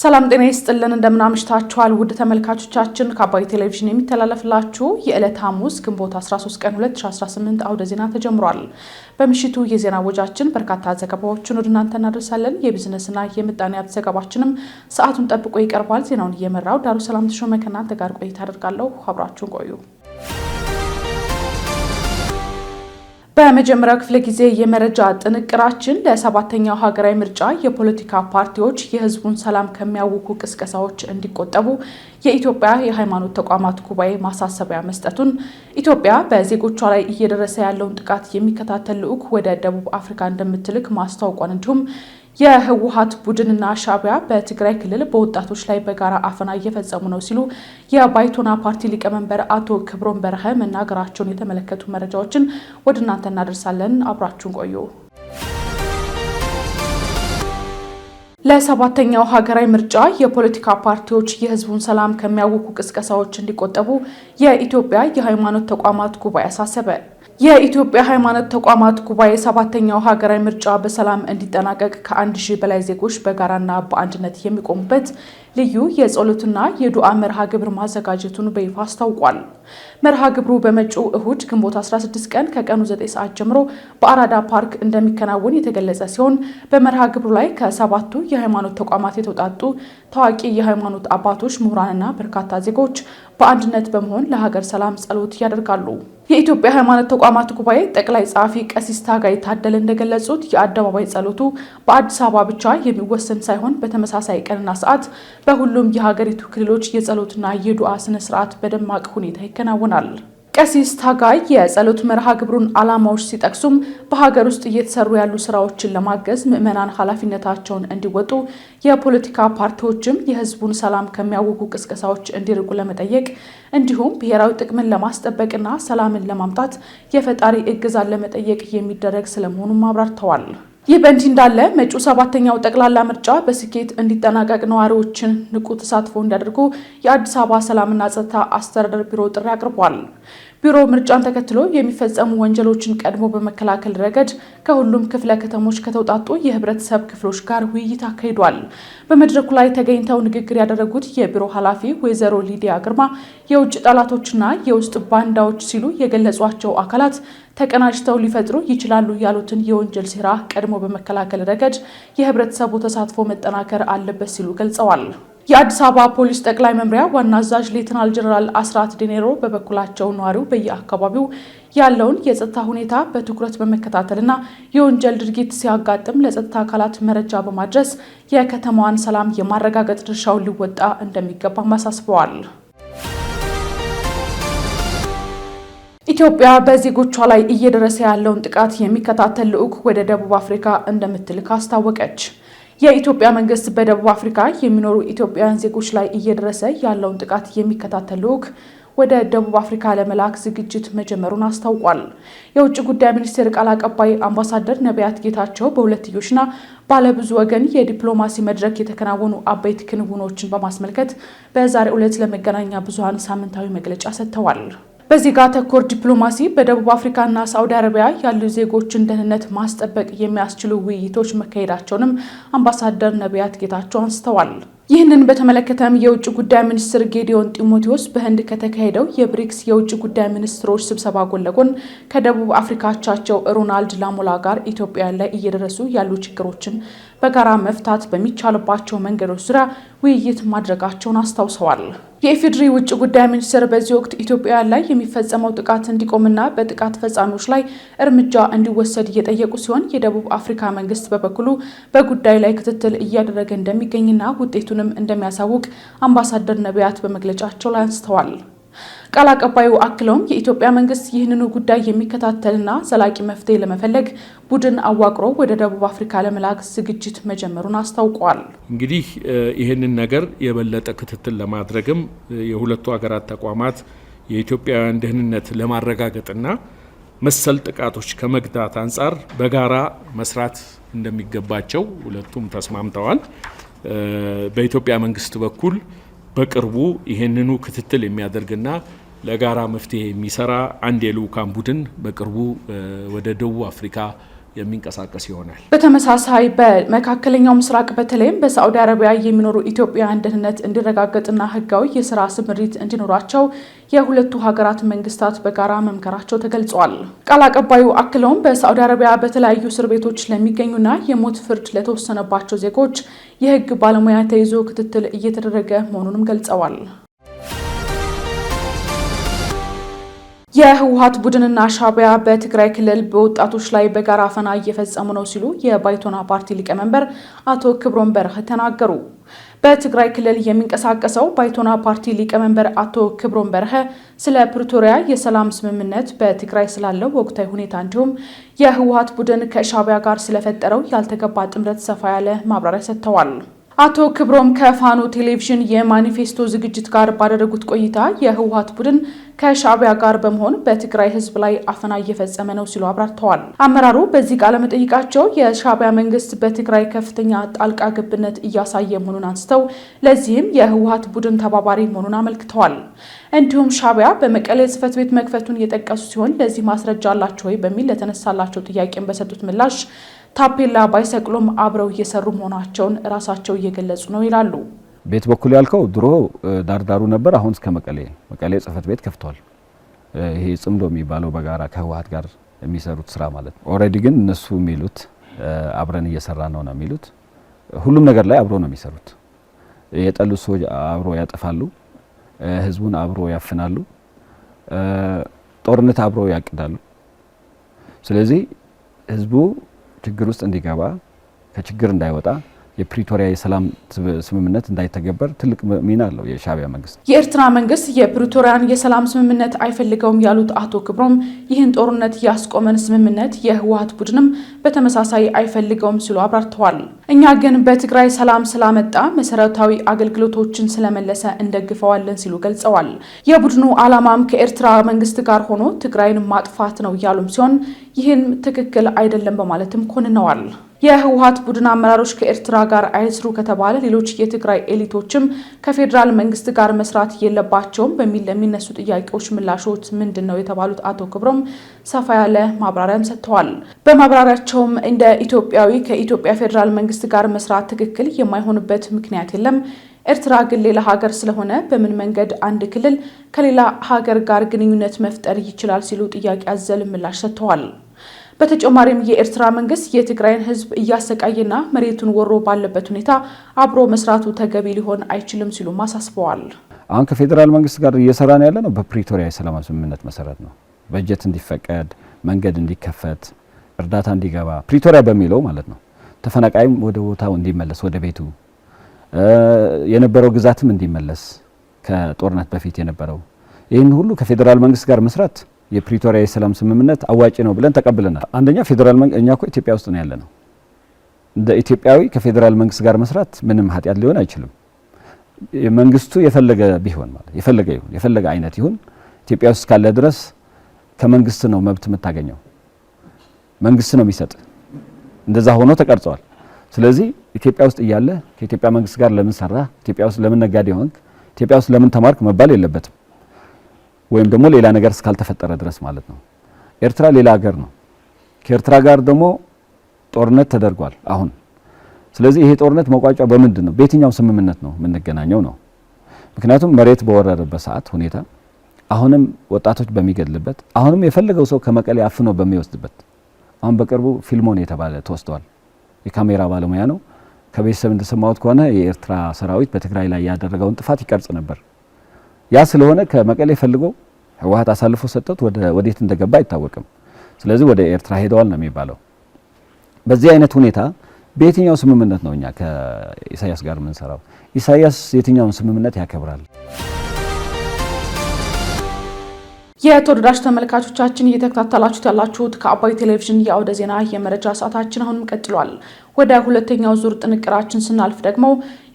ሰላም ጤና ይስጥልን እንደምናምሽታችኋል ውድ ተመልካቾቻችን ከአባይ ቴሌቪዥን የሚተላለፍላችሁ የዕለት ሐሙስ ግንቦት 13 ቀን 2018 አውደ ዜና ተጀምሯል። በምሽቱ የዜና ወጃችን በርካታ ዘገባዎችን ወደ እናንተ እናደርሳለን። የቢዝነስና የምጣኔ ሀብት ዘገባችንም ሰዓቱን ጠብቆ ይቀርባል። ዜናውን እየመራው ዳሩ ሰላም ተሾመ ከእናንተ ጋር ቆይታ አደርጋለሁ። አብራችሁን ቆዩ። በመጀመሪያው ክፍለ ጊዜ የመረጃ ጥንቅራችን ለሰባተኛው ሀገራዊ ምርጫ የፖለቲካ ፓርቲዎች የህዝቡን ሰላም ከሚያውኩ ቅስቀሳዎች እንዲቆጠቡ የኢትዮጵያ የሃይማኖት ተቋማት ጉባኤ ማሳሰቢያ መስጠቱን፣ ኢትዮጵያ በዜጎቿ ላይ እየደረሰ ያለውን ጥቃት የሚከታተል ልዑክ ወደ ደቡብ አፍሪካ እንደምትልክ ማስታወቋን፣ እንዲሁም የህወሓት ቡድንና ሻዕቢያ በትግራይ ክልል በወጣቶች ላይ በጋራ አፈና እየፈጸሙ ነው ሲሉ የባይቶና ፓርቲ ሊቀመንበር አቶ ክብሮም በርሀ መናገራቸውን የተመለከቱ መረጃዎችን ወደ እናንተ እናደርሳለን። አብራችሁን ቆዩ። ለሰባተኛው ሀገራዊ ምርጫ የፖለቲካ ፓርቲዎች የህዝቡን ሰላም ከሚያውኩ ቅስቀሳዎች እንዲቆጠቡ የኢትዮጵያ የሃይማኖት ተቋማት ጉባኤ አሳሰበ። የኢትዮጵያ ሃይማኖት ተቋማት ጉባኤ ሰባተኛው ሀገራዊ ምርጫ በሰላም እንዲጠናቀቅ ከ1000 በላይ ዜጎች በጋራና በአንድነት የሚቆሙበት ልዩ የጸሎትና የዱዓ መርሃ ግብር ማዘጋጀቱን በይፋ አስታውቋል። መርሃ ግብሩ በመጪው እሁድ ግንቦት 16 ቀን ከቀኑ 9 ሰዓት ጀምሮ በአራዳ ፓርክ እንደሚከናወን የተገለጸ ሲሆን በመርሃ ግብሩ ላይ ከሰባቱ የሃይማኖት ተቋማት የተውጣጡ ታዋቂ የሃይማኖት አባቶች፣ ምሁራንና በርካታ ዜጎች በአንድነት በመሆን ለሀገር ሰላም ጸሎት ያደርጋሉ። የኢትዮጵያ ሃይማኖት ተቋማት ጉባኤ ጠቅላይ ጸሐፊ ቀሲስ ታጋይ ታደለ እንደገለጹት የአደባባይ ጸሎቱ በአዲስ አበባ ብቻ የሚወሰን ሳይሆን በተመሳሳይ ቀንና ሰዓት በሁሉም የሀገሪቱ ክልሎች የጸሎትና የዱዓ ስነ ስርዓት በደማቅ ሁኔታ ይከናወናል። ቀሲስ ታጋይ የጸሎት መርሃ ግብሩን ዓላማዎች ሲጠቅሱም በሀገር ውስጥ እየተሰሩ ያሉ ስራዎችን ለማገዝ ምዕመናን ኃላፊነታቸውን እንዲወጡ፣ የፖለቲካ ፓርቲዎችም የህዝቡን ሰላም ከሚያውኩ ቅስቀሳዎች እንዲርቁ ለመጠየቅ እንዲሁም ብሔራዊ ጥቅምን ለማስጠበቅና ሰላምን ለማምጣት የፈጣሪ እገዛን ለመጠየቅ የሚደረግ ስለመሆኑም አብራርተዋል። ይህ በእንዲህ እንዳለ መጪው ሰባተኛው ጠቅላላ ምርጫ በስኬት እንዲጠናቀቅ ነዋሪዎችን ንቁ ተሳትፎ እንዲያደርጉ የአዲስ አበባ ሰላምና ጸጥታ አስተዳደር ቢሮ ጥሪ አቅርቧል። ቢሮ ምርጫን ተከትሎ የሚፈጸሙ ወንጀሎችን ቀድሞ በመከላከል ረገድ ከሁሉም ክፍለ ከተሞች ከተውጣጡ የህብረተሰብ ክፍሎች ጋር ውይይት አካሂዷል። በመድረኩ ላይ ተገኝተው ንግግር ያደረጉት የቢሮ ኃላፊ ወይዘሮ ሊዲያ ግርማ የውጭ ጠላቶችና የውስጥ ባንዳዎች ሲሉ የገለጿቸው አካላት ተቀናጅተው ሊፈጥሩ ይችላሉ ያሉትን የወንጀል ሴራ ቀድሞ በመከላከል ረገድ የህብረተሰቡ ተሳትፎ መጠናከር አለበት ሲሉ ገልጸዋል። የአዲስ አበባ ፖሊስ ጠቅላይ መምሪያ ዋና አዛዥ ሌተናል ጀነራል አስራት ዴኔሮ በበኩላቸው ነዋሪው በየአካባቢው ያለውን የጸጥታ ሁኔታ በትኩረት በመከታተልና የወንጀል ድርጊት ሲያጋጥም ለጸጥታ አካላት መረጃ በማድረስ የከተማዋን ሰላም የማረጋገጥ ድርሻውን ሊወጣ እንደሚገባም አሳስበዋል። ኢትዮጵያ በዜጎቿ ላይ እየደረሰ ያለውን ጥቃት የሚከታተል ልዑክ ወደ ደቡብ አፍሪካ እንደምትልክ አስታወቀች። የኢትዮጵያ መንግስት በደቡብ አፍሪካ የሚኖሩ ኢትዮጵያውያን ዜጎች ላይ እየደረሰ ያለውን ጥቃት የሚከታተል ልዑክ ወደ ደቡብ አፍሪካ ለመላክ ዝግጅት መጀመሩን አስታውቋል። የውጭ ጉዳይ ሚኒስቴር ቃል አቀባይ አምባሳደር ነቢያት ጌታቸው በሁለትዮሽና ባለብዙ ወገን የዲፕሎማሲ መድረክ የተከናወኑ አበይት ክንውኖችን በማስመልከት በዛሬው ዕለት ለመገናኛ ብዙሃን ሳምንታዊ መግለጫ ሰጥተዋል። በዜጋ ተኮር ዲፕሎማሲ በደቡብ አፍሪካና ሳዑዲ አረቢያ ያሉ ዜጎችን ደህንነት ማስጠበቅ የሚያስችሉ ውይይቶች መካሄዳቸውንም አምባሳደር ነቢያት ጌታቸው አንስተዋል። ይህንን በተመለከተም የውጭ ጉዳይ ሚኒስትር ጌዲዮን ጢሞቴዎስ በህንድ ከተካሄደው የብሪክስ የውጭ ጉዳይ ሚኒስትሮች ስብሰባ ጎን ለጎን ከደቡብ አፍሪካቻቸው ሮናልድ ላሞላ ጋር ኢትዮጵያ ላይ እየደረሱ ያሉ ችግሮችን በጋራ መፍታት በሚቻልባቸው መንገዶች ዙሪያ ውይይት ማድረጋቸውን አስታውሰዋል። የኢፌዴሪ ውጭ ጉዳይ ሚኒስትር በዚህ ወቅት ኢትዮጵያ ላይ የሚፈጸመው ጥቃት እንዲቆምና በጥቃት ፈጻሚዎች ላይ እርምጃ እንዲወሰድ እየጠየቁ ሲሆን የደቡብ አፍሪካ መንግስት በበኩሉ በጉዳዩ ላይ ክትትል እያደረገ እንደሚገኝና ውጤቱንም እንደሚያሳውቅ አምባሳደር ነቢያት በመግለጫቸው ላይ አንስተዋል። ቃል አቀባዩ አክለውም የኢትዮጵያ መንግስት ይህንኑ ጉዳይ የሚከታተልና ዘላቂ መፍትሄ ለመፈለግ ቡድን አዋቅሮ ወደ ደቡብ አፍሪካ ለመላክ ዝግጅት መጀመሩን አስታውቀዋል። እንግዲህ ይህንን ነገር የበለጠ ክትትል ለማድረግም የሁለቱ ሀገራት ተቋማት የኢትዮጵያውያን ደህንነት ለማረጋገጥና መሰል ጥቃቶች ከመግታት አንጻር በጋራ መስራት እንደሚገባቸው ሁለቱም ተስማምተዋል። በኢትዮጵያ መንግስት በኩል በቅርቡ ይህንኑ ክትትል የሚያደርግና ለጋራ መፍትሄ የሚሰራ አንድ የልዑካን ቡድን በቅርቡ ወደ ደቡብ አፍሪካ የሚንቀሳቀስ ይሆናል። በተመሳሳይ በመካከለኛው ምስራቅ በተለይም በሳዑዲ አረቢያ የሚኖሩ ኢትዮጵያውያን ደህንነት እንዲረጋገጥና ህጋዊ የስራ ስምሪት እንዲኖራቸው የሁለቱ ሀገራት መንግስታት በጋራ መምከራቸው ተገልጿል። ቃል አቀባዩ አክለውም በሳዑዲ አረቢያ በተለያዩ እስር ቤቶች ለሚገኙና የሞት ፍርድ ለተወሰነባቸው ዜጎች የህግ ባለሙያ ተይዞ ክትትል እየተደረገ መሆኑንም ገልጸዋል። የህወሓት ቡድንና ሻዕቢያ በትግራይ ክልል በወጣቶች ላይ በጋራ አፈና እየፈጸሙ ነው ሲሉ የባይቶና ፓርቲ ሊቀመንበር አቶ ክብሮም በርሀ ተናገሩ። በትግራይ ክልል የሚንቀሳቀሰው ባይቶና ፓርቲ ሊቀመንበር አቶ ክብሮም በርሀ ስለ ፕሪቶሪያ የሰላም ስምምነት፣ በትግራይ ስላለው ወቅታዊ ሁኔታ እንዲሁም የህወሓት ቡድን ከሻዕቢያ ጋር ስለፈጠረው ያልተገባ ጥምረት ሰፋ ያለ ማብራሪያ ሰጥተዋል። አቶ ክብሮም ከፋኖ ቴሌቪዥን የማኒፌስቶ ዝግጅት ጋር ባደረጉት ቆይታ የህወሓት ቡድን ከሻዕቢያ ጋር በመሆን በትግራይ ህዝብ ላይ አፈና እየፈጸመ ነው ሲሉ አብራርተዋል። አመራሩ በዚህ ቃለ መጠይቃቸው የሻዕቢያ መንግስት በትግራይ ከፍተኛ ጣልቃ ገብነት እያሳየ መሆኑን አንስተው ለዚህም የህወሓት ቡድን ተባባሪ መሆኑን አመልክተዋል። እንዲሁም ሻዕቢያ በመቀሌ ጽሕፈት ቤት መክፈቱን የጠቀሱ ሲሆን ለዚህ ማስረጃ አላቸው ወይ በሚል ለተነሳላቸው ጥያቄን በሰጡት ምላሽ ታፔላ ባይሰቅሉም አብረው እየሰሩ መሆናቸውን ራሳቸው እየገለጹ ነው ይላሉ። ቤት በኩል ያልከው ድሮ ዳርዳሩ ነበር። አሁን እስከ መቀሌ ጽሕፈት ቤት ከፍቷል። ይሄ ጽምዶ የሚባለው በጋራ ከህወሓት ጋር የሚሰሩት ስራ ማለት ነው። ኦልሬዲ ግን እነሱ የሚሉት አብረን እየሰራ ነው የሚሉት። ሁሉም ነገር ላይ አብሮ ነው የሚሰሩት። የጠሉ ሰዎች አብሮ ያጠፋሉ፣ ህዝቡን አብሮ ያፍናሉ፣ ጦርነት አብሮ ያቅዳሉ። ስለዚህ ህዝቡ ችግር ውስጥ እንዲገባ ከችግር እንዳይወጣ የፕሪቶሪያ የሰላም ስምምነት እንዳይተገበር ትልቅ ሚና አለው የሻዕቢያ መንግስት። የኤርትራ መንግስት የፕሪቶሪያን የሰላም ስምምነት አይፈልገውም ያሉት አቶ ክብሮም ይህን ጦርነት ያስቆመን ስምምነት የህወሓት ቡድንም በተመሳሳይ አይፈልገውም ሲሉ አብራርተዋል። እኛ ግን በትግራይ ሰላም ስላመጣ መሰረታዊ አገልግሎቶችን ስለመለሰ እንደግፈዋለን ሲሉ ገልጸዋል። የቡድኑ ዓላማም ከኤርትራ መንግስት ጋር ሆኖ ትግራይን ማጥፋት ነው ያሉም ሲሆን ይህን ትክክል አይደለም በማለትም ኮንነዋል። የህወሓት ቡድን አመራሮች ከኤርትራ ጋር አይስሩ ከተባለ ሌሎች የትግራይ ኤሊቶችም ከፌዴራል መንግስት ጋር መስራት የለባቸውም በሚል ለሚነሱ ጥያቄዎች ምላሾች ምንድነው የተባሉት አቶ ክብሮም ሰፋ ያለ ማብራሪያም ሰጥተዋል። በማብራሪያቸውም እንደ ኢትዮጵያዊ ከኢትዮጵያ ፌዴራል መንግስት ጋር መስራት ትክክል የማይሆንበት ምክንያት የለም። ኤርትራ ግን ሌላ ሀገር ስለሆነ በምን መንገድ አንድ ክልል ከሌላ ሀገር ጋር ግንኙነት መፍጠር ይችላል ሲሉ ጥያቄ አዘል ምላሽ ሰጥተዋል። በተጨማሪም የኤርትራ መንግስት የትግራይን ህዝብ እያሰቃየና መሬቱን ወሮ ባለበት ሁኔታ አብሮ መስራቱ ተገቢ ሊሆን አይችልም ሲሉ አሳስበዋል። አሁን ከፌዴራል መንግስት ጋር እየሰራን ያለ ነው በፕሪቶሪያ የሰላም ስምምነት መሰረት ነው። በጀት እንዲፈቀድ፣ መንገድ እንዲከፈት፣ እርዳታ እንዲገባ ፕሪቶሪያ በሚለው ማለት ነው። ተፈናቃይም ወደ ቦታው እንዲመለስ ወደ ቤቱ የነበረው ግዛትም እንዲመለስ ከጦርነት በፊት የነበረው ይህን ሁሉ ከፌዴራል መንግስት ጋር መስራት የፕሪቶሪያ የሰላም ስምምነት አዋጭ ነው ብለን ተቀብለናል። አንደኛ ፌዴራል መንግስት እኛ እኮ ኢትዮጵያ ውስጥ ነው ያለነው። እንደ ኢትዮጵያዊ ከፌዴራል መንግስት ጋር መስራት ምንም ኃጢአት ሊሆን አይችልም። መንግስቱ የፈለገ ቢሆን ማለት የፈለገ አይነት ይሁን ኢትዮጵያ ውስጥ ካለ ድረስ ከመንግስት ነው መብት የምታገኘው። መንግስት ነው የሚሰጥ። እንደዛ ሆኖ ተቀርጿል። ስለዚህ ኢትዮጵያ ውስጥ እያለ ከኢትዮጵያ መንግስት ጋር ለምን ሰራ፣ ኢትዮጵያ ውስጥ ለምን ነጋዴ ሆንክ፣ ኢትዮጵያ ውስጥ ለምን ተማርክ መባል የለበትም። ወይም ደግሞ ሌላ ነገር እስካልተፈጠረ ድረስ ማለት ነው። ኤርትራ ሌላ ሀገር ነው። ከኤርትራ ጋር ደግሞ ጦርነት ተደርጓል አሁን። ስለዚህ ይሄ ጦርነት መቋጫው በምንድን ነው? በየትኛው ስምምነት ነው የምንገናኘው ነው? ምክንያቱም መሬት በወረረበት ሰዓት ሁኔታ አሁንም ወጣቶች በሚገድልበት አሁንም የፈለገው ሰው ከመቀሌ አፍኖ በሚወስድበት አሁን በቅርቡ ፊልሞን የተባለ ተወስዷል። የካሜራ ባለሙያ ነው። ከቤተሰብ እንደሰማሁት ከሆነ የኤርትራ ሰራዊት በትግራይ ላይ ያደረገውን ጥፋት ይቀርጽ ነበር። ያ ስለሆነ ከመቀሌ ፈልጎ ህወሓት አሳልፎ ሰጠት ወዴት እንደገባ አይታወቅም። ስለዚህ ወደ ኤርትራ ሄደዋል ነው የሚባለው። በዚህ አይነት ሁኔታ በየትኛው ስምምነት ነው እኛ ከኢሳያስ ጋር የምንሰራው? ኢሳያስ የትኛውን ስምምነት ያከብራል? የተወደዳችሁ ተመልካቾቻችን እየተከታተላችሁት ያላችሁት ከአባይ ቴሌቪዥን የአውደ ዜና የመረጃ ሰዓታችን አሁንም ቀጥሏል። ወደ ሁለተኛው ዙር ጥንቅራችን ስናልፍ ደግሞ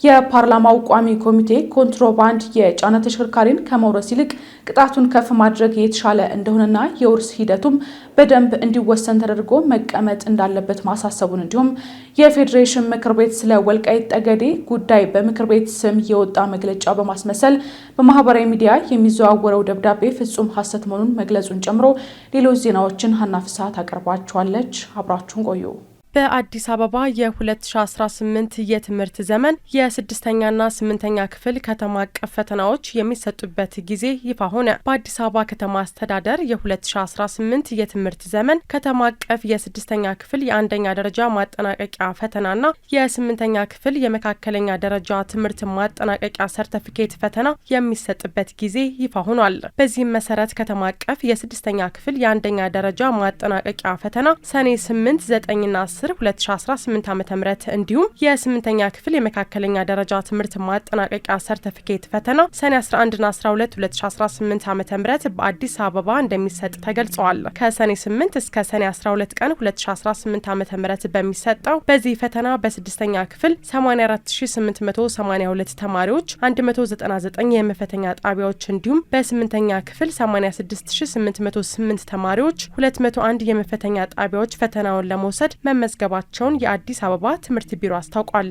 የፓርላማው ቋሚ ኮሚቴ ኮንትሮባንድ የጫነ ተሽከርካሪን ከመውረስ ይልቅ ቅጣቱን ከፍ ማድረግ የተሻለ እንደሆነና የውርስ ሂደቱም በደንብ እንዲወሰን ተደርጎ መቀመጥ እንዳለበት ማሳሰቡን እንዲሁም የፌዴሬሽን ምክር ቤት ስለ ወልቃይት ጠገዴ ጉዳይ በምክር ቤት ስም የወጣ መግለጫ በማስመሰል በማህበራዊ ሚዲያ የሚዘዋወረው ደብዳቤ ፍጹም ሐሰት መሆኑን መግለጹን ጨምሮ ሌሎች ዜናዎችን ሀና ፍስሐ ታቀርባቸዋለች። አብራችሁን ቆዩ። በአዲስ አበባ የ2018 የትምህርት ዘመን የ6ኛና 8ኛ ክፍል ከተማ አቀፍ ፈተናዎች የሚሰጡበት ጊዜ ይፋ ሆነ። በአዲስ አበባ ከተማ አስተዳደር የ2018 የትምህርት ዘመን ከተማ አቀፍ የ6ኛ ክፍል የ1ኛ ደረጃ ማጠናቀቂያ ፈተናና የ8ኛ ክፍል የመካከለኛ ደረጃ ትምህርት ማጠናቀቂያ ሰርተፊኬት ፈተና የሚሰጥበት ጊዜ ይፋ ሆኗል። በዚህም መሰረት ከተማ አቀፍ የ6ኛ ክፍል የ1ኛ ደረጃ ማጠናቀቂያ ፈተና ሰኔ 8፣ 9ና 2018 ዓ.ም እንዲሁም የ8ኛ ክፍል የመካከለኛ ደረጃ ትምህርት ማጠናቀቂያ ሰርተፊኬት ፈተና ሰኔ 11 እና 12 2018 ዓ.ም በአዲስ አበባ እንደሚሰጥ ተገልጿል። ከሰኔ 8 እስከ ሰኔ 12 ቀን 2018 ዓ.ም በሚሰጠው በዚህ ፈተና በ6ኛ ክፍል 84882 ተማሪዎች 199 የመፈተኛ ጣቢያዎች እንዲሁም በ8ኛ ክፍል 86808 ተማሪዎች 201 የመፈተኛ ጣቢያዎች ፈተናውን ለመውሰድ መመዝገባቸውን የአዲስ አበባ ትምህርት ቢሮ አስታውቋል።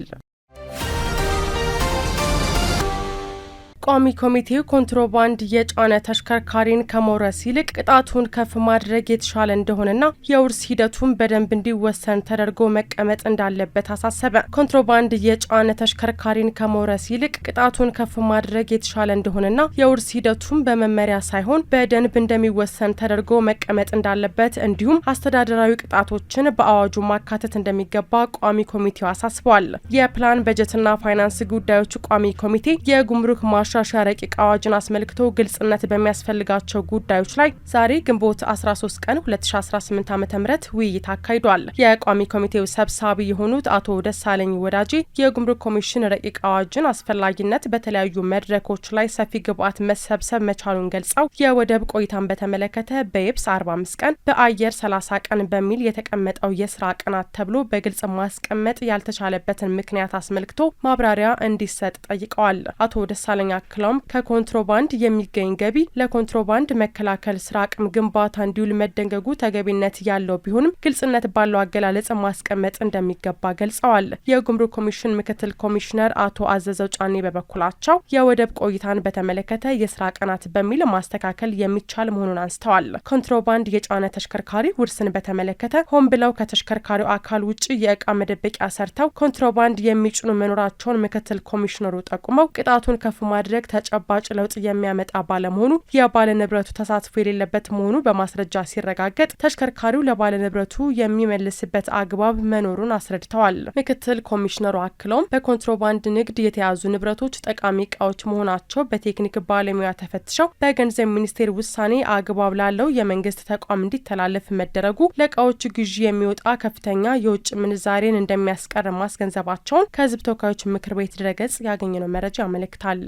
ቋሚ ኮሚቴው ኮንትሮባንድ የጫነ ተሽከርካሪን ከመውረስ ይልቅ ቅጣቱን ከፍ ማድረግ የተሻለ እንደሆነና የውርስ ሂደቱን በደንብ እንዲወሰን ተደርጎ መቀመጥ እንዳለበት አሳሰበ። ኮንትሮባንድ የጫነ ተሽከርካሪን ከመውረስ ይልቅ ቅጣቱን ከፍ ማድረግ የተሻለ እንደሆነና የውርስ ሂደቱን በመመሪያ ሳይሆን በደንብ እንደሚወሰን ተደርጎ መቀመጥ እንዳለበት እንዲሁም አስተዳደራዊ ቅጣቶችን በአዋጁ ማካተት እንደሚገባ ቋሚ ኮሚቴው አሳስበዋል። የፕላን በጀትና ፋይናንስ ጉዳዮች ቋሚ ኮሚቴ የጉምሩክ ማሻሻያ ረቂቅ አዋጅን አስመልክቶ ግልጽነት በሚያስፈልጋቸው ጉዳዮች ላይ ዛሬ ግንቦት 13 ቀን 2018 ዓ.ም ውይይት አካሂዷል። የቋሚ ኮሚቴው ሰብሳቢ የሆኑት አቶ ደሳለኝ ወዳጄ የጉምሩክ ኮሚሽን ረቂቅ አዋጅን አስፈላጊነት በተለያዩ መድረኮች ላይ ሰፊ ግብዓት መሰብሰብ መቻሉን ገልጸው የወደብ ቆይታን በተመለከተ በየብስ 45 ቀን በአየር 30 ቀን በሚል የተቀመጠው የስራ ቀናት ተብሎ በግልጽ ማስቀመጥ ያልተቻለበትን ምክንያት አስመልክቶ ማብራሪያ እንዲሰጥ ጠይቀዋል። አቶ ደሳለኝ አክለውም ከኮንትሮባንድ የሚገኝ ገቢ ለኮንትሮባንድ መከላከል ስራ አቅም ግንባታ እንዲውል መደንገጉ ተገቢነት ያለው ቢሆንም ግልጽነት ባለው አገላለጽ ማስቀመጥ እንደሚገባ ገልጸዋል። የጉምሩክ ኮሚሽን ምክትል ኮሚሽነር አቶ አዘዘው ጫኔ በበኩላቸው የወደብ ቆይታን በተመለከተ የስራ ቀናት በሚል ማስተካከል የሚቻል መሆኑን አንስተዋል። ኮንትሮባንድ የጫነ ተሽከርካሪ ውርስን በተመለከተ ሆን ብለው ከተሽከርካሪው አካል ውጭ የእቃ መደበቂያ ሰርተው ኮንትሮባንድ የሚጭኑ መኖራቸውን ምክትል ኮሚሽነሩ ጠቁመው ቅጣቱን ከፍ ማድረግ ተጨባጭ ለውጥ የሚያመጣ ባለመሆኑ የባለ ንብረቱ ተሳትፎ የሌለበት መሆኑ በማስረጃ ሲረጋገጥ ተሽከርካሪው ለባለ ንብረቱ የሚመልስበት አግባብ መኖሩን አስረድተዋል። ምክትል ኮሚሽነሩ አክለውም በኮንትሮባንድ ንግድ የተያዙ ንብረቶች ጠቃሚ እቃዎች መሆናቸው በቴክኒክ ባለሙያ ተፈትሸው በገንዘብ ሚኒስቴር ውሳኔ አግባብ ላለው የመንግስት ተቋም እንዲተላለፍ መደረጉ ለእቃዎች ግዢ የሚወጣ ከፍተኛ የውጭ ምንዛሬን እንደሚያስቀር ማስገንዘባቸውን ከህዝብ ተወካዮች ምክር ቤት ድረገጽ ያገኘነው መረጃ ያመለክታል።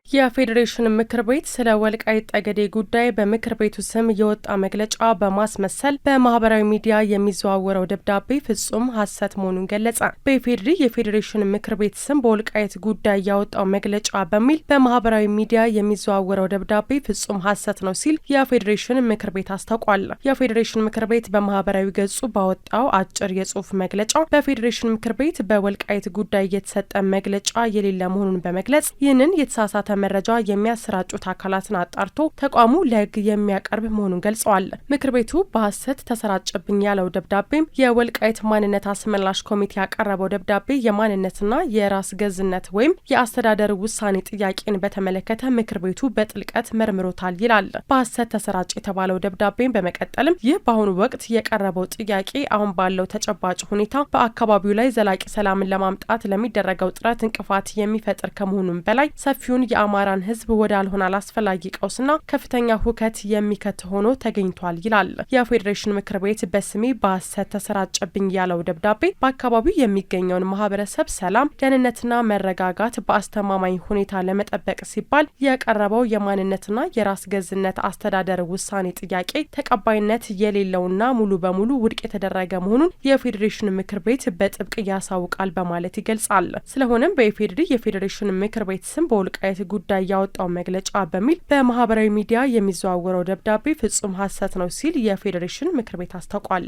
የፌዴሬሽን ምክር ቤት ስለ ወልቃይት ጠገዴ ጉዳይ በምክር ቤቱ ስም የወጣ መግለጫ በማስመሰል በማህበራዊ ሚዲያ የሚዘዋወረው ደብዳቤ ፍጹም ሐሰት መሆኑን ገለጸ። በኢፌዴሪ የፌዴሬሽን ምክር ቤት ስም በወልቃይት ጉዳይ ያወጣው መግለጫ በሚል በማህበራዊ ሚዲያ የሚዘዋወረው ደብዳቤ ፍጹም ሐሰት ነው ሲል የፌዴሬሽን ምክር ቤት አስታውቋል። የፌዴሬሽን ምክር ቤት በማህበራዊ ገጹ ባወጣው አጭር የጽሁፍ መግለጫው በፌዴሬሽን ምክር ቤት በወልቃይት ጉዳይ የተሰጠ መግለጫ የሌለ መሆኑን በመግለጽ ይህንን የተሳሳተ መረጃ የሚያሰራጩት አካላትን አጣርቶ ተቋሙ ለሕግ የሚያቀርብ መሆኑን ገልጸዋል። ምክር ቤቱ በሐሰት ተሰራጨብኝ ያለው ደብዳቤም የወልቃይት ማንነት አስመላሽ ኮሚቴ ያቀረበው ደብዳቤ የማንነትና የራስ ገዝነት ወይም የአስተዳደር ውሳኔ ጥያቄን በተመለከተ ምክር ቤቱ በጥልቀት መርምሮታል ይላል። በሐሰት ተሰራጭ የተባለው ደብዳቤም በመቀጠልም ይህ በአሁኑ ወቅት የቀረበው ጥያቄ አሁን ባለው ተጨባጭ ሁኔታ በአካባቢው ላይ ዘላቂ ሰላምን ለማምጣት ለሚደረገው ጥረት እንቅፋት የሚፈጥር ከመሆኑም በላይ ሰፊውን የአማራን ሕዝብ ወዳልሆነ አላስፈላጊ ቀውስና ከፍተኛ ሁከት የሚከት ሆኖ ተገኝቷል ይላል። የፌዴሬሽን ምክር ቤት በስሜ በሐሰት ተሰራጨብኝ ያለው ደብዳቤ በአካባቢው የሚገኘውን ማህበረሰብ ሰላም፣ ደህንነትና መረጋጋት በአስተማማኝ ሁኔታ ለመጠበቅ ሲባል የቀረበው የማንነትና የራስ ገዝነት አስተዳደር ውሳኔ ጥያቄ ተቀባይነት የሌለውና ሙሉ በሙሉ ውድቅ የተደረገ መሆኑን የፌዴሬሽን ምክር ቤት በጥብቅ ያሳውቃል በማለት ይገልጻል። ስለሆነም በኢፌዴሪ የፌዴሬሽን ምክር ቤት ስም በወልቃይት ጉዳይ ያወጣው መግለጫ በሚል በማህበራዊ ሚዲያ የሚዘዋወረው ደብዳቤ ፍጹም ሐሰት ነው ሲል የፌዴሬሽን ምክር ቤት አስታውቋል።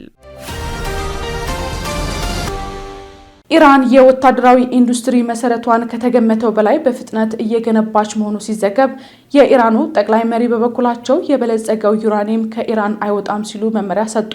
ኢራን የወታደራዊ ኢንዱስትሪ መሰረቷን ከተገመተው በላይ በፍጥነት እየገነባች መሆኑ ሲዘገብ የኢራኑ ጠቅላይ መሪ በበኩላቸው የበለጸገው ዩራኒየም ከኢራን አይወጣም ሲሉ መመሪያ ሰጡ።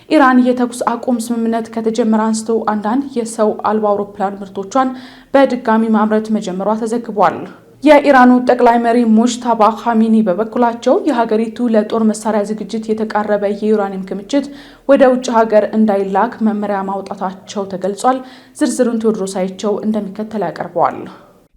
ኢራን የተኩስ አቁም ስምምነት ከተጀመረ አንስቶ አንዳንድ የሰው አልባ አውሮፕላን ምርቶቿን በድጋሚ ማምረት መጀመሯ ተዘግቧል። የኢራኑ ጠቅላይ መሪ ሙጅታባ ኻሜኒ በበኩላቸው የሀገሪቱ ለጦር መሳሪያ ዝግጅት የተቃረበ የዩራኒየም ክምችት ወደ ውጭ ሀገር እንዳይላክ መመሪያ ማውጣታቸው ተገልጿል። ዝርዝሩን ቴዎድሮስ አይቸው እንደሚከተል ያቀርበዋል።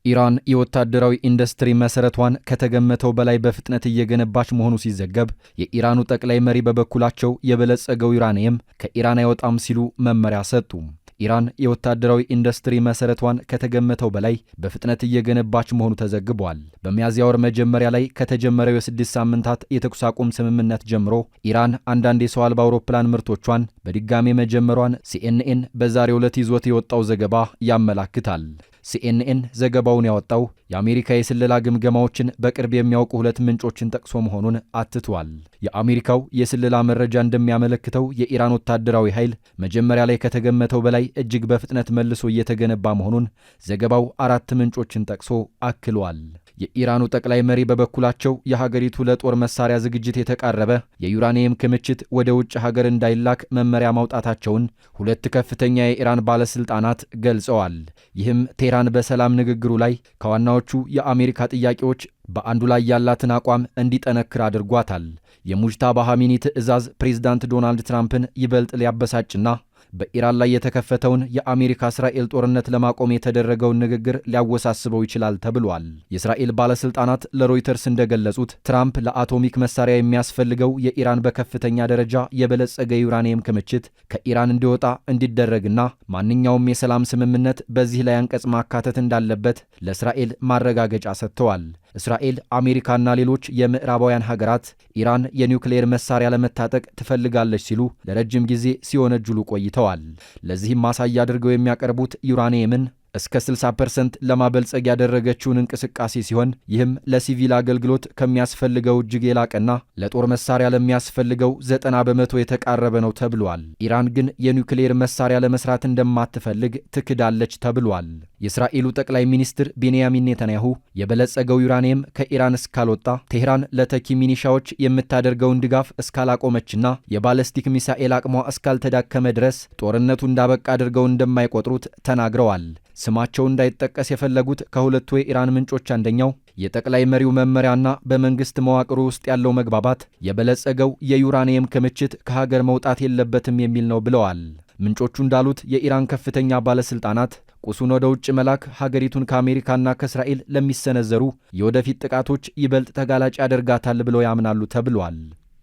ኢራን የወታደራዊ ኢንዱስትሪ መሰረቷን ከተገመተው በላይ በፍጥነት እየገነባች መሆኑ ሲዘገብ የኢራኑ ጠቅላይ መሪ በበኩላቸው የበለጸገው ዩራኒየም ከኢራን አይወጣም ሲሉ መመሪያ ሰጡ። ኢራን የወታደራዊ ኢንዱስትሪ መሰረቷን ከተገመተው በላይ በፍጥነት እየገነባች መሆኑ ተዘግቧል። በሚያዝያ ወር መጀመሪያ ላይ ከተጀመረው የ6 ሳምንታት የተኩስ አቁም ስምምነት ጀምሮ ኢራን አንዳንድ የሰው አልባ አውሮፕላን ምርቶቿን በድጋሜ መጀመሯን ሲኤንኤን በዛሬው ዕለት ይዞት የወጣው ዘገባ ያመላክታል። ሲኤንኤን ዘገባውን ያወጣው የአሜሪካ የስለላ ግምገማዎችን በቅርብ የሚያውቁ ሁለት ምንጮችን ጠቅሶ መሆኑን አትቷል። የአሜሪካው የስለላ መረጃ እንደሚያመለክተው የኢራን ወታደራዊ ኃይል መጀመሪያ ላይ ከተገመተው በላይ እጅግ በፍጥነት መልሶ እየተገነባ መሆኑን ዘገባው 4 ምንጮችን ጠቅሶ አክሏል። የኢራኑ ጠቅላይ መሪ በበኩላቸው የሀገሪቱ ለጦር መሳሪያ ዝግጅት የተቃረበ የዩራኒየም ክምችት ወደ ውጭ ሀገር እንዳይላክ መመሪያ ማውጣታቸውን ሁለት ከፍተኛ የኢራን ባለስልጣናት ገልጸዋል። ይህም ቴህራን በሰላም ንግግሩ ላይ ከዋናዎቹ የአሜሪካ ጥያቄዎች በአንዱ ላይ ያላትን አቋም እንዲጠነክር አድርጓታል። የሙጅታባ ኻሜኒ ትዕዛዝ ፕሬዝዳንት ዶናልድ ትራምፕን ይበልጥ ሊያበሳጭና በኢራን ላይ የተከፈተውን የአሜሪካ እስራኤል ጦርነት ለማቆም የተደረገውን ንግግር ሊያወሳስበው ይችላል ተብሏል። የእስራኤል ባለስልጣናት ለሮይተርስ እንደገለጹት ትራምፕ ለአቶሚክ መሳሪያ የሚያስፈልገው የኢራን በከፍተኛ ደረጃ የበለጸገ ዩራኒየም ክምችት ከኢራን እንዲወጣ እንዲደረግና ማንኛውም የሰላም ስምምነት በዚህ ላይ አንቀጽ ማካተት እንዳለበት ለእስራኤል ማረጋገጫ ሰጥተዋል። እስራኤል፣ አሜሪካና ሌሎች የምዕራባውያን ሀገራት ኢራን የኒውክሌር መሳሪያ ለመታጠቅ ትፈልጋለች ሲሉ ለረጅም ጊዜ ሲወነጅሉ ቆይተዋል። ለዚህም ማሳያ አድርገው የሚያቀርቡት ዩራኒየምን እስከ 60% ለማበልጸግ ያደረገችውን እንቅስቃሴ ሲሆን ይህም ለሲቪል አገልግሎት ከሚያስፈልገው እጅግ የላቀና ለጦር መሳሪያ ለሚያስፈልገው 90% የተቃረበ ነው ተብሏል። ኢራን ግን የኒውክሌር መሳሪያ ለመስራት እንደማትፈልግ ትክዳለች ተብሏል። የእስራኤሉ ጠቅላይ ሚኒስትር ቤንያሚን ኔታንያሁ የበለጸገው ዩራኒየም ከኢራን እስካልወጣ ቴህራን ለተኪ ሚኒሻዎች የምታደርገውን ድጋፍ እስካላቆመችና የባለስቲክ ሚሳኤል አቅሟ እስካልተዳከመ ድረስ ጦርነቱ እንዳበቃ አድርገው እንደማይቆጥሩት ተናግረዋል። ስማቸው እንዳይጠቀስ የፈለጉት ከሁለቱ የኢራን ምንጮች አንደኛው የጠቅላይ መሪው መመሪያና በመንግስት መዋቅሩ ውስጥ ያለው መግባባት የበለጸገው የዩራኒየም ክምችት ከሀገር መውጣት የለበትም የሚል ነው ብለዋል። ምንጮቹ እንዳሉት የኢራን ከፍተኛ ባለስልጣናት ቁሱን ወደ ውጭ መላክ ሀገሪቱን ከአሜሪካና ከእስራኤል ለሚሰነዘሩ የወደፊት ጥቃቶች ይበልጥ ተጋላጭ ያደርጋታል ብለው ያምናሉ ተብሏል።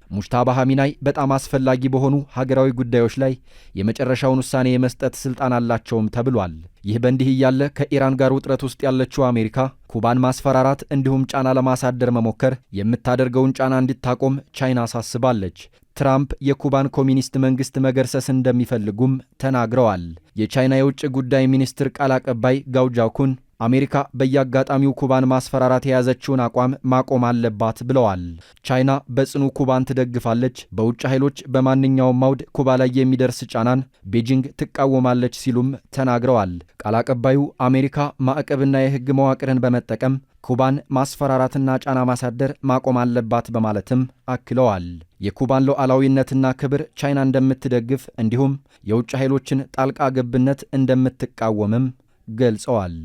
ሙጅታባ ኻሜኒ በጣም አስፈላጊ በሆኑ ሀገራዊ ጉዳዮች ላይ የመጨረሻውን ውሳኔ የመስጠት ስልጣን አላቸውም ተብሏል። ይህ በእንዲህ እያለ ከኢራን ጋር ውጥረት ውስጥ ያለችው አሜሪካ ኩባን ማስፈራራት እንዲሁም ጫና ለማሳደር መሞከር የምታደርገውን ጫና እንድታቆም ቻይና አሳስባለች። ትራምፕ የኩባን ኮሚኒስት መንግስት መገርሰስ እንደሚፈልጉም ተናግረዋል። የቻይና የውጭ ጉዳይ ሚኒስትር ቃል አቀባይ ጋው ጃኩን አሜሪካ በየአጋጣሚው ኩባን ማስፈራራት የያዘችውን አቋም ማቆም አለባት ብለዋል። ቻይና በጽኑ ኩባን ትደግፋለች፣ በውጭ ኃይሎች በማንኛውም አውድ ኩባ ላይ የሚደርስ ጫናን ቤጂንግ ትቃወማለች ሲሉም ተናግረዋል። ቃል አቀባዩ አሜሪካ ማዕቀብና የሕግ መዋቅርን በመጠቀም ኩባን ማስፈራራትና ጫና ማሳደር ማቆም አለባት በማለትም አክለዋል። የኩባን ሉዓላዊነትና ክብር ቻይና እንደምትደግፍ እንዲሁም የውጭ ኃይሎችን ጣልቃ ገብነት እንደምትቃወምም ገልጸዋል።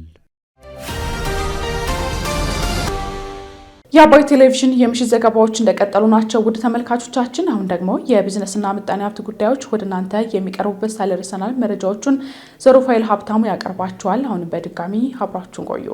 የአባይ ቴሌቪዥን የምሽት ዘገባዎች እንደቀጠሉ ናቸው። ውድ ተመልካቾቻችን፣ አሁን ደግሞ የቢዝነስና ምጣኔ ሀብት ጉዳዮች ወደ እናንተ የሚቀርቡበት ሳይለርሰናል መረጃዎቹን ዘሩፋኤል ሀብታሙ ያቀርባቸዋል። አሁን በድጋሚ አብራችሁን ቆዩ።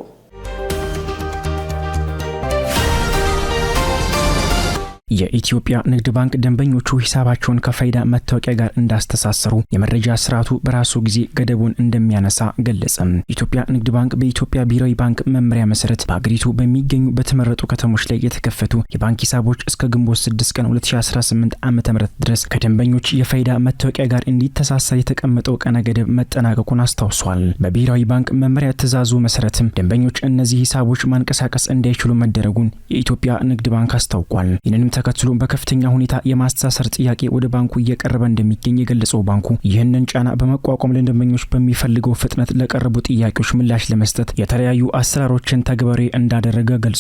የኢትዮጵያ ንግድ ባንክ ደንበኞቹ ሂሳባቸውን ከፋይዳ መታወቂያ ጋር እንዳስተሳሰሩ የመረጃ ስርዓቱ በራሱ ጊዜ ገደቡን እንደሚያነሳ ገለጸ። ኢትዮጵያ ንግድ ባንክ በኢትዮጵያ ብሔራዊ ባንክ መመሪያ መሰረት በአገሪቱ በሚገኙ በተመረጡ ከተሞች ላይ የተከፈቱ የባንክ ሂሳቦች እስከ ግንቦት 6 ቀን 2018 ዓ.ም ድረስ ከደንበኞች የፋይዳ መታወቂያ ጋር እንዲተሳሰር የተቀመጠው ቀነ ገደብ መጠናቀቁን አስታውሷል። በብሔራዊ ባንክ መመሪያ ትዕዛዙ መሰረትም ደንበኞች እነዚህ ሂሳቦች ማንቀሳቀስ እንዳይችሉ መደረጉን የኢትዮጵያ ንግድ ባንክ አስታውቋል። ይህንንም ተከትሎ በከፍተኛ ሁኔታ የማስተሳሰር ጥያቄ ወደ ባንኩ እየቀረበ እንደሚገኝ የገለጸው ባንኩ ይህንን ጫና በመቋቋም ለደንበኞች በሚፈልገው ፍጥነት ለቀረቡ ጥያቄዎች ምላሽ ለመስጠት የተለያዩ አሰራሮችን ተግባራዊ እንዳደረገ ገልጿል።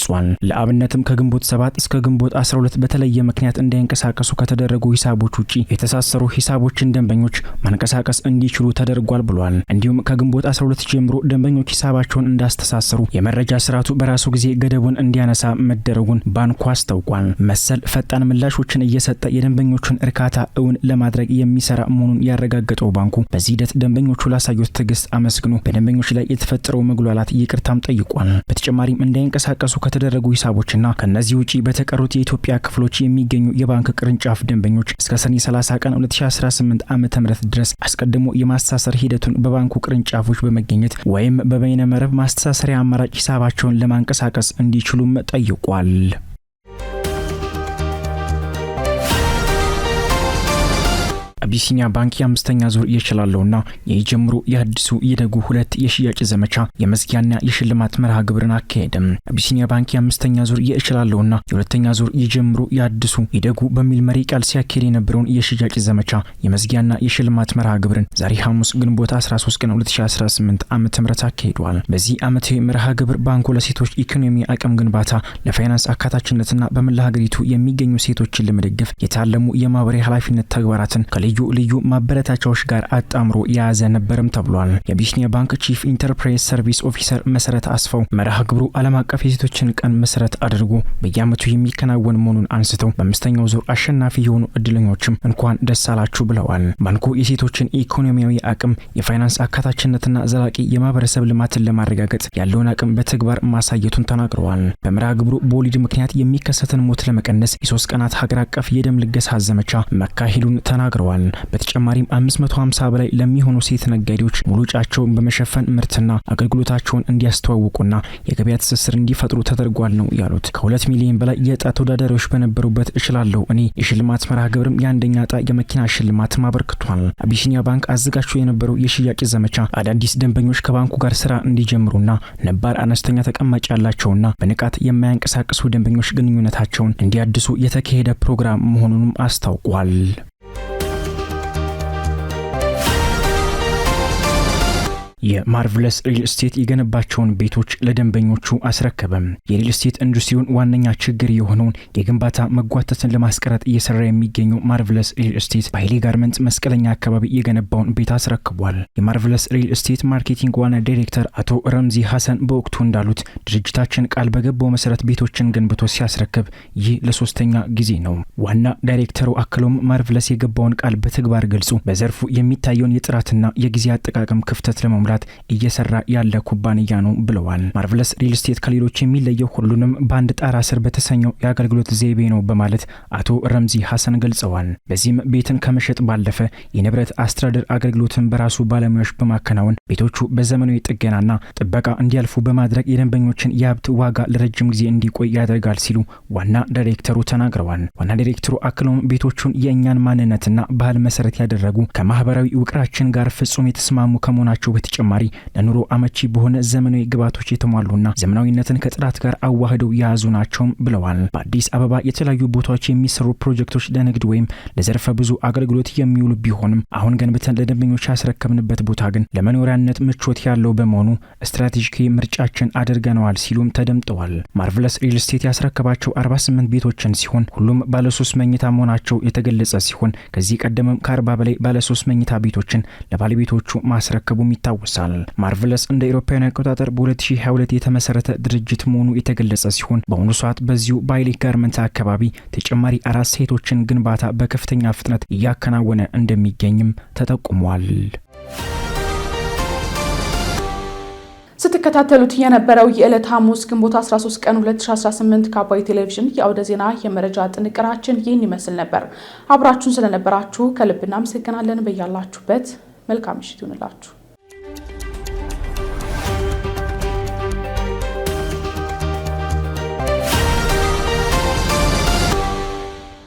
ለአብነትም ከግንቦት 7 እስከ ግንቦት 12 በተለየ ምክንያት እንዳይንቀሳቀሱ ከተደረጉ ሂሳቦች ውጪ የተሳሰሩ ሂሳቦችን ደንበኞች ማንቀሳቀስ እንዲችሉ ተደርጓል ብሏል። እንዲሁም ከግንቦት 12 ጀምሮ ደንበኞች ሂሳባቸውን እንዳስተሳሰሩ የመረጃ ስርዓቱ በራሱ ጊዜ ገደቡን እንዲያነሳ መደረጉን ባንኩ አስታውቋል። መሰል ፈጣን ምላሾችን እየሰጠ የደንበኞቹን እርካታ እውን ለማድረግ የሚሰራ መሆኑን ያረጋገጠው ባንኩ በዚህ ሂደት ደንበኞቹ ላሳዩት ትዕግስት አመስግኖ በደንበኞች ላይ የተፈጠረው መጉላላት ይቅርታም ጠይቋል። በተጨማሪም እንዳይንቀሳቀሱ ከተደረጉ ሂሳቦችና ከነዚህ ውጪ በተቀሩት የኢትዮጵያ ክፍሎች የሚገኙ የባንክ ቅርንጫፍ ደንበኞች እስከ ሰኔ 30 ቀን 2018 ዓ.ም ድረስ አስቀድሞ የማስተሳሰር ሂደቱን በባንኩ ቅርንጫፎች በመገኘት ወይም በበይነ መረብ ማስተሳሰሪያ አማራጭ ሂሳባቸውን ለማንቀሳቀስ እንዲችሉም ጠይቋል። አቢሲኒያ ባንክ የአምስተኛ ዙር የችላለውና የጀምሩ የአዲሱ የደጉ 2 የሽያጭ ዘመቻ የመዝጊያና የሽልማት መርሃ ግብርን አካሄደም። አቢሲኒያ ባንክ የአምስተኛ ዙር የችላለውና የሁለተኛ ዙር የጀምሩ የአዲሱ የደጉ በሚል መሪ ቃል ሲያካሄድ የነበረውን የሽያጭ ዘመቻ የመዝጊያና የሽልማት መርሃ ግብርን ዛሬ ሐሙስ ግንቦት 13 ቀን 2018 ዓ.ም አካሂዷል። በዚህ ዓመታዊ መርሃ ግብር ባንኩ ለሴቶች ኢኮኖሚ አቅም ግንባታ፣ ለፋይናንስ አካታችነትና በመላ ሀገሪቱ የሚገኙ ሴቶችን ለመደገፍ የታለሙ የማህበራዊ ኃላፊነት ተግባራትን ልዩ ማበረታቻዎች ጋር አጣምሮ የያዘ ነበርም ተብሏል። የአቢሲኒያ ባንክ ቺፍ ኢንተርፕራይዝ ሰርቪስ ኦፊሰር መሰረት አስፋው መርሃ ግብሩ ዓለም አቀፍ የሴቶችን ቀን መሰረት አድርጎ በየዓመቱ የሚከናወን መሆኑን አንስተው በአምስተኛው ዙር አሸናፊ የሆኑ እድለኞችም እንኳን ደስ አላችሁ ብለዋል። ባንኩ የሴቶችን ኢኮኖሚያዊ አቅም፣ የፋይናንስ አካታችነትና ዘላቂ የማህበረሰብ ልማትን ለማረጋገጥ ያለውን አቅም በተግባር ማሳየቱን ተናግረዋል። በመርሃ ግብሩ በወሊድ ምክንያት የሚከሰትን ሞት ለመቀነስ የ3 ቀናት ሀገር አቀፍ የደም ልገሳ ዘመቻ መካሄዱን ተናግረዋል። በተጨማሪም 550 በላይ ለሚሆኑ ሴት ነጋዴዎች ሙሉ ጫቸውን በመሸፈን ምርትና አገልግሎታቸውን እንዲያስተዋውቁና የገበያ ትስስር እንዲፈጥሩ ተደርጓል ነው ያሉት። ከ2 ሚሊዮን በላይ የዕጣ ተወዳዳሪዎች በነበሩበት እችላለሁ እኔ የሽልማት መርሃ ግብርም የአንደኛ ዕጣ የመኪና ሽልማት አበርክቷል። አቢሲኒያ ባንክ አዘጋጅቶ የነበረው የሽያጭ ዘመቻ አዳዲስ ደንበኞች ከባንኩ ጋር ስራ እንዲጀምሩና ነባር አነስተኛ ተቀማጭ ያላቸውና በንቃት የማያንቀሳቅሱ ደንበኞች ግንኙነታቸውን እንዲያድሱ የተካሄደ ፕሮግራም መሆኑንም አስታውቋል። የማርቨለስ ሪል ስቴት የገነባቸውን ቤቶች ለደንበኞቹ አስረከበም። የሪል ስቴት ኢንዱስትሪውን ዋነኛ ችግር የሆነውን የግንባታ መጓተትን ለማስቀረት እየሰራ የሚገኘው ማርቨለስ ሪል ስቴት በኃይሌ ጋርመንት መስቀለኛ አካባቢ የገነባውን ቤት አስረክቧል። የማርቨለስ ሪል ስቴት ማርኬቲንግ ዋና ዳይሬክተር አቶ ረምዚ ሐሰን በወቅቱ እንዳሉት ድርጅታችን ቃል በገባው መሰረት ቤቶችን ገንብቶ ሲያስረክብ ይህ ለሶስተኛ ጊዜ ነው። ዋና ዳይሬክተሩ አክለውም ማርቨለስ የገባውን ቃል በተግባር ገልጾ በዘርፉ የሚታየውን የጥራትና የጊዜ አጠቃቀም ክፍተት ለመሙላት እየሰራ ያለ ኩባንያ ነው ብለዋል። ማርቨለስ ሪል ስቴት ከሌሎች የሚለየው ሁሉንም በአንድ ጣራ ስር በተሰኘው የአገልግሎት ዘይቤ ነው በማለት አቶ ረምዚ ሐሰን ገልጸዋል። በዚህም ቤትን ከመሸጥ ባለፈ የንብረት አስተዳደር አገልግሎትን በራሱ ባለሙያዎች በማከናወን ቤቶቹ በዘመናዊ ጥገናና ጥበቃ እንዲያልፉ በማድረግ የደንበኞችን የሀብት ዋጋ ለረጅም ጊዜ እንዲቆይ ያደርጋል ሲሉ ዋና ዳይሬክተሩ ተናግረዋል። ዋና ዳይሬክተሩ አክለውም ቤቶቹን የእኛን ማንነትና ባህል መሰረት ያደረጉ ከማህበራዊ ውቅራችን ጋር ፍጹም የተስማሙ ከመሆናቸው በተጨማሪ ለኑሮ አመቺ በሆነ ዘመናዊ ግብዓቶች የተሟሉና ዘመናዊነትን ከጥራት ጋር አዋህደው የያዙ ናቸው ብለዋል። በአዲስ አበባ የተለያዩ ቦታዎች የሚሰሩ ፕሮጀክቶች ለንግድ ወይም ለዘርፈ ብዙ አገልግሎት የሚውሉ ቢሆንም አሁን ገንብተን ለደንበኞች ያስረከብንበት ቦታ ግን ለመኖሪያነት ምቾት ያለው በመሆኑ ስትራቴጂካዊ ምርጫችን አድርገነዋል ሲሉም ተደምጠዋል። ማርቨለስ ሪል ስቴት ያስረከባቸው 48 ቤቶችን ሲሆን ሁሉም ባለ 3 መኝታ መሆናቸው የተገለጸ ሲሆን ከዚህ ቀደምም ከ40 በላይ ባለ 3 መኝታ ቤቶችን ለባለቤቶቹ ማስረከቡም ይታወሳል። ማርቨለስ እንደ አውሮፓውያን አቆጣጠር በ2022 የተመሰረተ ድርጅት መሆኑ የተገለጸ ሲሆን በአሁኑ ሰዓት በዚሁ በኃይሌ ጋርመንት አካባቢ ተጨማሪ 4 ሳይቶችን ግንባታ በከፍተኛ ፍጥነት እያከናወነ እንደሚገኝም ተጠቁሟል። ስትከታተሉት የነበረው የዕለት ሐሙስ ግንቦት 13 ቀን 2018 ከአባይ ቴሌቪዥን የአውደ ዜና የመረጃ ጥንቅራችን ይህን ይመስል ነበር። አብራችሁን ስለነበራችሁ ከልብ እናመሰግናለን። በያላችሁበት መልካም ምሽት ይሁንላችሁ።